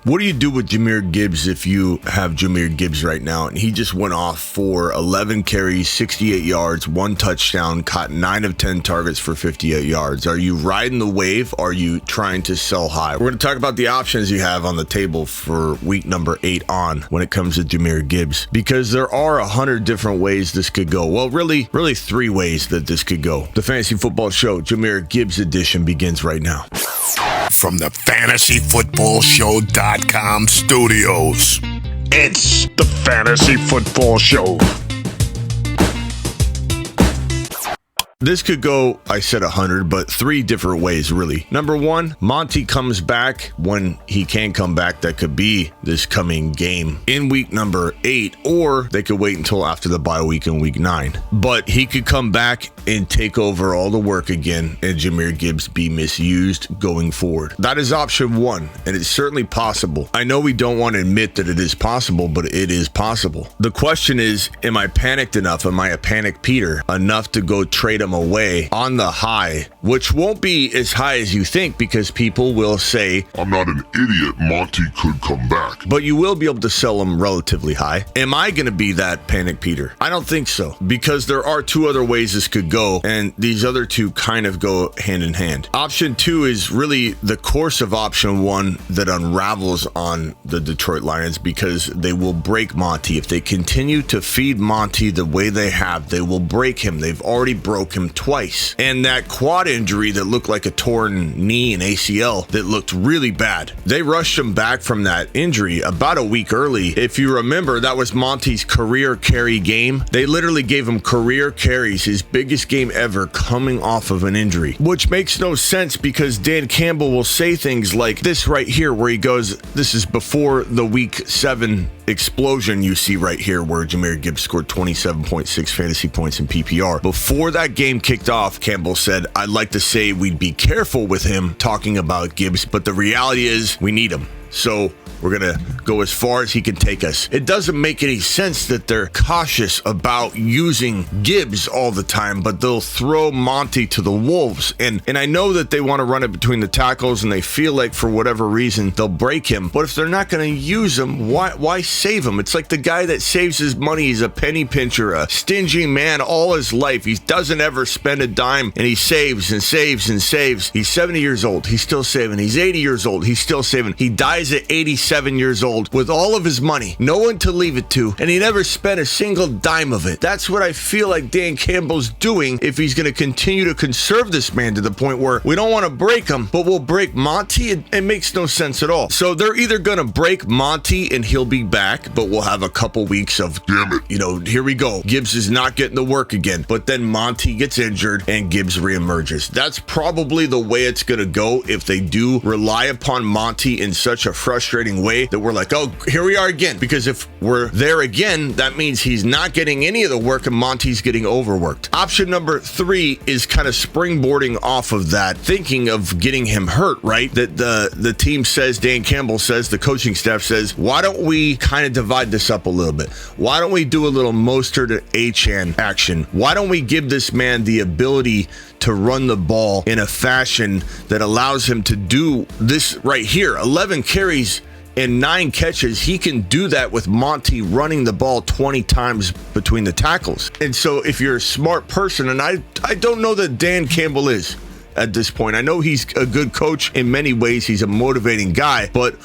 What do you do with Jahmyr Gibbs if you have Jahmyr Gibbs right now? And he just went off for 11 carries, 68 yards, 1 touchdown, caught 9 of 10 targets for 58 yards. Are you riding the wave? Or are you trying to sell high? We're going to talk about the options you have on the table for week number 8 on when it comes to Jahmyr Gibbs, because there are 100 different ways this could go. Well, really 3 ways that this could go. The Fantasy Football Show Jahmyr Gibbs edition begins right now. From the FantasyFootballShow.com studios, it's the Fantasy Football Show. This could go, I said 100, but 3 different ways, really. Number 1, Monty comes back when he can come back. That could be this coming game in week number 8, or they could wait until after the bye week in week 9. But he could come back and take over all the work again, and Jahmyr Gibbs be misused going forward. That is option 1, and it's certainly possible. I know we don't want to admit that it is possible, but it is possible. The question is, am I panicked enough? Am I a panic Peter enough to go trade him away on the high, which won't be as high as you think, because people will say, I'm not an idiot, Monty could come back. But you will be able to sell them relatively high. Am I going to be that panic Peter? I don't think so, because there are 2 other ways this could go, and these other 2 kind of go hand in hand. Option 2 is really the course of option 1 that unravels on the Detroit Lions, because they will break Monty. If they continue to feed Monty the way they have, they will break him. They've already broke him twice. And that quad injury that looked like a torn knee and ACL that looked really bad, they rushed him back from that injury about a week early. If you remember, that was Monty's career carry game. They literally gave him career carries, his biggest game ever, coming off of an injury, which makes no sense, because Dan Campbell will say things like this right here, where he goes, this is before the week 7 explosion you see right here, where Jahmyr Gibbs scored 27.6 fantasy points in PPR. Before that game kicked off, Campbell said, I'd like to say we'd be careful with him talking about Gibbs, but the reality is we need him. So we're going to go as far as he can take us. It doesn't make any sense that they're cautious about using Gibbs all the time, but they'll throw Monty to the wolves. And I know that they want to run it between the tackles, and they feel like for whatever reason they'll break him. But if they're not going to use him, why save him? It's like the guy that saves his money. He's a penny pincher, a stingy man all his life. He doesn't ever spend a dime, and he saves and saves and saves. He's 70 years old. He's still saving. He's 80 years old. He's still saving. He dies at 87 years old with all of his money, no one to leave it to, and he never spent a single dime of it. That's what I feel like Dan Campbell's doing if he's going to continue to conserve this man to the point where we don't want to break him, but we'll break Monty. It makes no sense at all. So they're either going to break Monty and he'll be back, but we'll have a couple weeks of, damn it, here we go. Gibbs is not getting the work again, but then Monty gets injured and Gibbs reemerges. That's probably the way it's going to go if they do rely upon Monty in such a frustrating way that we're like, oh, here we are again. Because if we're there again, that means he's not getting any of the work and Monty's getting overworked. Option number 3 is kind of springboarding off of that, thinking of getting him hurt, right? That the team says, Dan Campbell says, the coaching staff says, why don't we kind of divide this up a little bit? Why don't we do a little Mostert to Anan action? Why don't we give this man the ability to run the ball in a fashion that allows him to do this right here? 11 carries and 9 catches. He can do that with Monty running the ball 20 times between the tackles. And so if you're a smart person, and I don't know that Dan Campbell is at this point. I know he's a good coach in many ways. He's a motivating guy, but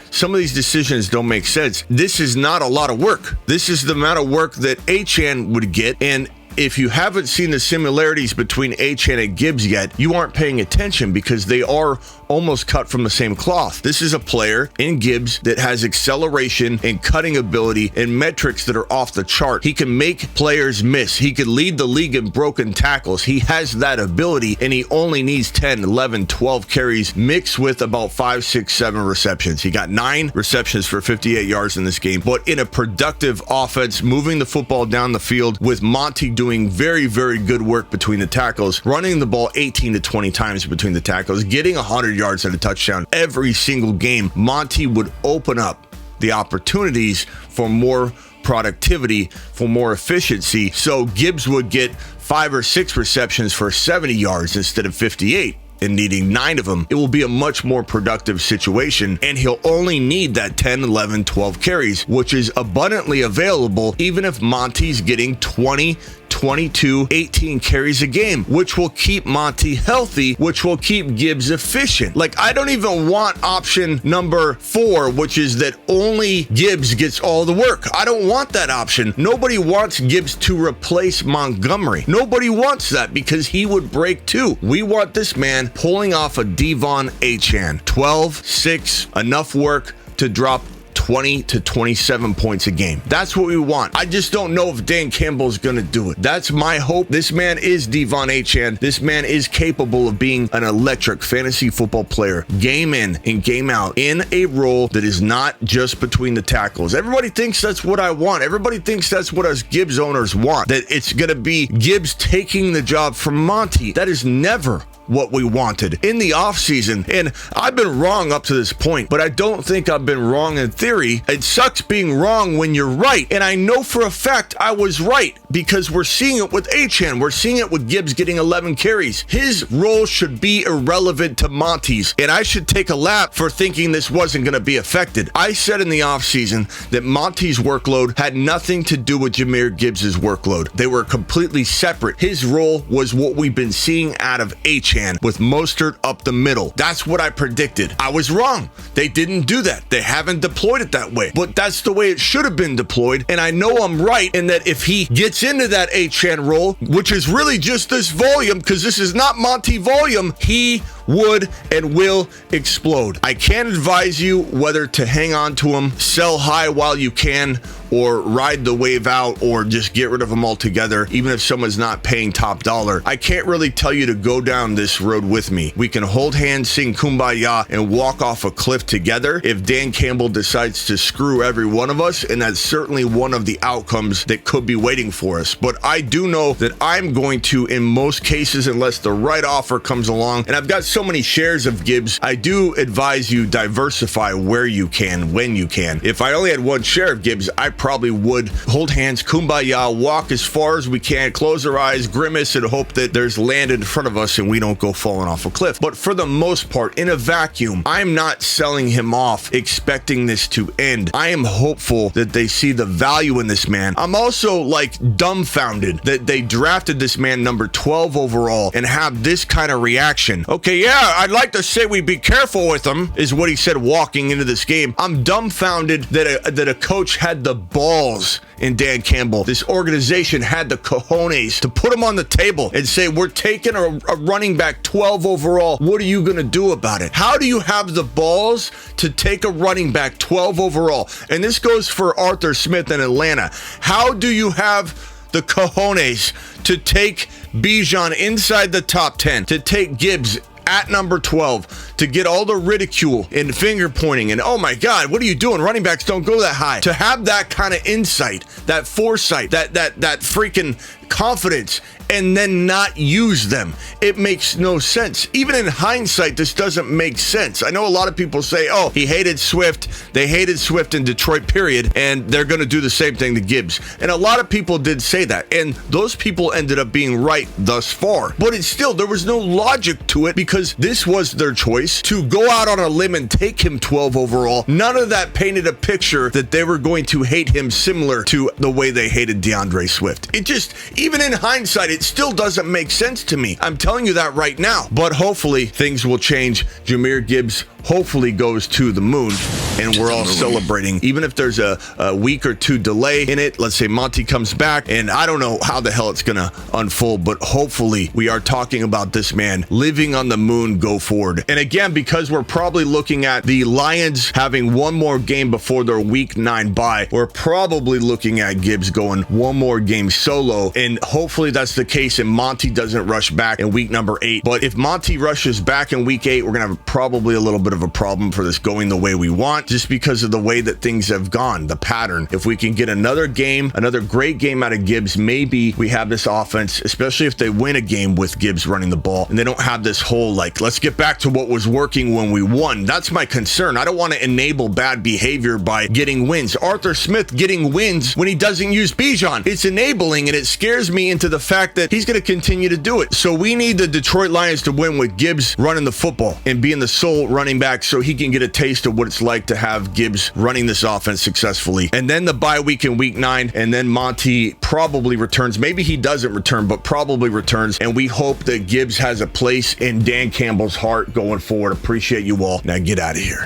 some of these decisions don't make sense. This is not a lot of work. This is the amount of work that Anan would get. And if you haven't seen the similarities between Anan and Gibbs yet, you aren't paying attention, because they are almost cut from the same cloth. This is a player in Gibbs that has acceleration and cutting ability and metrics that are off the chart. He can make players miss. He could lead the league in broken tackles. He has that ability, and he only needs 10, 11, 12 carries mixed with about 5, 6, 7 receptions. He got 9 receptions for 58 yards in this game, but in a productive offense, moving the football down the field with Monty doing very, very good work between the tackles, running the ball 18 to 20 times between the tackles, getting 100 yards and a touchdown every single game. Monty would open up the opportunities for more productivity, for more efficiency. So Gibbs would get 5 or 6 receptions for 70 yards instead of 58. and needing 9 of them, it will be a much more productive situation, and he'll only need that 10, 11, 12 carries, which is abundantly available even if Monty's getting 20, 22, 18 carries a game, which will keep Monty healthy, which will keep Gibbs efficient. Like, I don't even want option number 4, which is that only Gibbs gets all the work. I don't want that option. Nobody wants Gibbs to replace Montgomery. Nobody wants that because he would break too. We want this man pulling off a Devon Achane. 12, 6, enough work to drop 20 to 27 points a game. That's what we want. I just don't know if Dan Campbell's going to do it. That's my hope. This man is Devon Achane. This man is capable of being an electric fantasy football player, game in and game out, in a role that is not just between the tackles. Everybody thinks that's what I want. Everybody thinks that's what us Gibbs owners want, that it's going to be Gibbs taking the job from Monty. That is never what we wanted in the offseason. And I've been wrong up to this point, but I don't think I've been wrong in theory. It sucks being wrong when you're right. And I know for a fact I was right because we're seeing it with Achane. We're seeing it with Gibbs getting 11 carries. His role should be irrelevant to Monty's. And I should take a lap for thinking this wasn't going to be affected. I said in the offseason that Monty's workload had nothing to do with Jahmyr Gibbs' workload. They were completely separate. His role was what we've been seeing out of Achane, with Mostert up the middle. That's what I predicted. I was wrong. They didn't do that. They haven't deployed it that way, but that's the way it should have been deployed. And I know I'm right in that if he gets into that Achane role, which is really just this volume, because this is not Monty volume, he would and will explode. I can't advise you whether to hang on to him, sell high while you can, or ride the wave out, or just get rid of them altogether, even if someone's not paying top dollar. I can't really tell you to go down this road with me. We can hold hands, sing Kumbaya, and walk off a cliff together if Dan Campbell decides to screw every one of us, and that's certainly one of the outcomes that could be waiting for us. But I do know that I'm going to, in most cases, unless the right offer comes along, and I've got so many shares of Gibbs, I do advise you diversify where you can, when you can. If I only had one share of Gibbs, I probably would hold hands, Kumbaya, walk as far as we can, close our eyes, grimace, and hope that there's land in front of us and we don't go falling off a cliff. But for the most part, in a vacuum, I'm not selling him off expecting this to end. I am hopeful that they see the value in this man. I'm also dumbfounded that they drafted this man number 12 overall and have this kind of reaction. Okay, yeah, I'd like to say we be careful with him, is what he said walking into this game. I'm dumbfounded that a coach had the balls in Dan Campbell. This organization had the cojones to put him on the table and say, we're taking a running back 12 overall. What are you going to do about it? How do you have the balls to take a running back 12 overall? And this goes for Arthur Smith in Atlanta. How do you have the cojones to take Bijan inside the top 10, to take Gibbs at number 12, to get all the ridicule and finger pointing and, oh my God, what are you doing? Running backs don't go that high. To have that kind of insight, that foresight, that freaking confidence, and then not use them. It makes no sense. Even in hindsight, this doesn't make sense. I know a lot of people say, oh, he hated Swift. They hated Swift in Detroit, period, and they're going to do the same thing to Gibbs. And a lot of people did say that, and those people ended up being right thus far. But it's still, there was no logic to it because this was their choice to go out on a limb and take him 12 overall. None of that painted a picture that they were going to hate him similar to the way they hated DeAndre Swift. It just, even in hindsight, it still doesn't make sense to me. I'm telling you that right now. But hopefully things will change. Jahmyr Gibbs hopefully goes to the moon and we're all celebrating. Even if there's a week or two delay in it, let's say Monty comes back, and I don't know how the hell it's going to unfold, but hopefully we are talking about this man living on the moon go forward. And again, because we're probably looking at the Lions having one more game before their week 9 bye, we're probably looking at Gibbs going one more game solo, and hopefully that's the case and Monty doesn't rush back in week number 8. But if Monty rushes back in week 8, we're going to have probably a little bit bit of a problem for this going the way we want, just because of the way that things have gone, the pattern. If we can get another game, another great game out of Gibbs, maybe we have this offense, especially if they win a game with Gibbs running the ball, and they don't have this whole, like, let's get back to what was working when we won. That's my concern. I don't want to enable bad behavior by getting wins. Arthur Smith getting wins when he doesn't use Bijan. It's enabling, and it scares me into the fact that he's going to continue to do it. So we need the Detroit Lions to win with Gibbs running the football and being the sole running back so he can get a taste of what it's like to have Gibbs running this offense successfully. And then the bye week in week 9, and then Monty probably returns. Maybe he doesn't return, but probably returns. And we hope that Gibbs has a place in Dan Campbell's heart going forward. Appreciate you all. Now get out of here.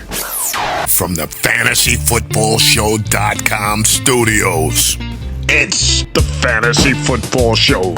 From the FantasyFootballShow.com studios, it's the Fantasy Football Show.